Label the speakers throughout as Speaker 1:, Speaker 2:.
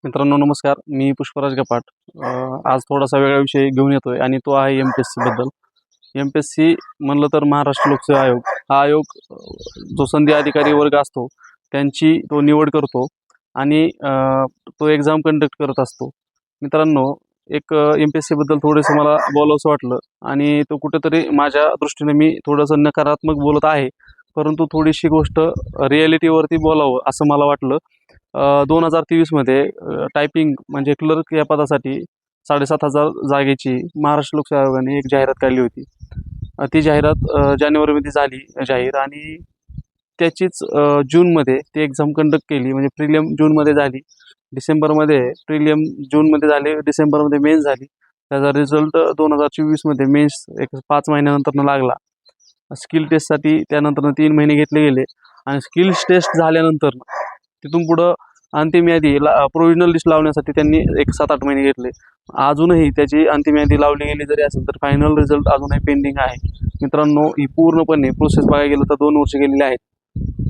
Speaker 1: मित्रांनो नमस्कार. मी पुष्पराज गपाट. आज थोडासा वेगळा विषय घेऊन येतोय आणि तो आहे MPSC बद्दल. MPSC म्हणलं तर महाराष्ट्र लोकसेवा आयोग. हा आयोग जो संधी अधिकारी वर्ग असतो त्यांची तो निवड करतो आणि तो एक्झाम कंडक्ट करत असतो. मित्रांनो, एक MPSC बद्दल थोडंसं मला बोलावंसं वाटलं आणि तो कुठेतरी माझ्या दृष्टीने मी थोडंसं नकारात्मक बोलत आहे, परंतु थोडीशी गोष्ट रिॲलिटीवरती बोलावं असं मला वाटलं. 2023मध्ये टायपिंग म्हणजे क्लर्क या पदासाठी 7,500 जागेची महाराष्ट्र लोकसेवा आयोगाने एक जाहिरात काढली होती. ती जाहिरात जानेवारीमध्ये झाली जाहीर आणि त्याचीच जूनमध्ये ती एक्झाम कंडक्ट केली. म्हणजे प्रिलियम जूनमध्ये झाली, डिसेंबरमध्ये प्रिलियम जूनमध्ये झाले, डिसेंबरमध्ये मेन्स झाली. त्याचा रिझल्ट 2024मध्ये मेन्स एक 5 महिन्यानंतर लागला. स्किल टेस्टसाठी त्यानंतर 3 महिने घेतले गेले आणि स्किल्स टेस्ट झाल्यानंतर तिथून पुढं अंतिम यादी प्रोव्हिजनल लिस्ट लावण्यासाठी त्यांनी एक 7-8 महिने घेतले. अजूनही त्याची अंतिम यादी लावली गेली जरी असेल तर फायनल रिझल्ट अजूनही पेंडिंग आहे. मित्रांनो, ही पूर्णपणे प्रोसेस बघायला गेलं तर 2 वर्ष गेलेली आहेत.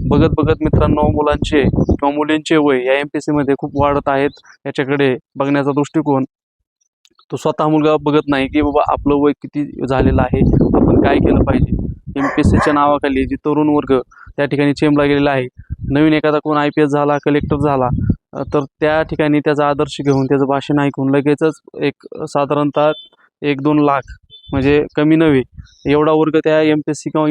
Speaker 1: बघत बघत मित्रांनो, मुलांचे किंवा मुलींचे वय या MPSCमध्ये खूप वाढत आहेत. याच्याकडे बघण्याचा दृष्टिकोन तो स्वतः मुलगा बघत नाही की बाबा आपलं वय किती झालेलं आहे, आपण काय केलं पाहिजे. MPSCच्या नावाखाली जी तरुण वर्ग त्या ठिकाणी चेंबला गेलेला आहे. नवीन एखादा कोण IPS झाला, कलेक्टर झाला तर त्या ठिकाणी त्याचा आदर्श घेऊन त्याचं भाषण ऐकून लगेचच एक साधारणतः 1-2 लाख म्हणजे कमी नव्हे एवढा वर्ग त्या MPSC किंवा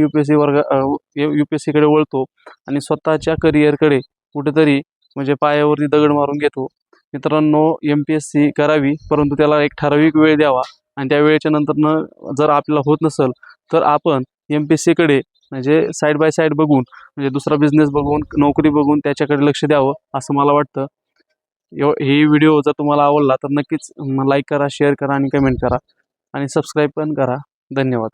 Speaker 1: UPSCकडे वळतो आणि स्वतःच्या करिअरकडे कुठेतरी म्हणजे पायावरती दगड मारून घेतो. मित्रांनो, MPSC करावी, परंतु त्याला एक ठराविक वेळ द्यावा आणि त्या वेळेच्या नंतरनं जर आपल्याला होत नसेल तर आपण MPSCकडे म्हणजे साईड बाय साईड बघून म्हणजे दुसरा बिझनेस बघून, नोकरी बघून त्याच्याकडे लक्ष द्यावं असं मला वाटतं. ही व्हिडिओ जर तुम्हाला आवडला तर नक्कीच लाईक करा, शेअर करा आणि कमेंट करा आणि सबस्क्राईब पण करा. धन्यवाद.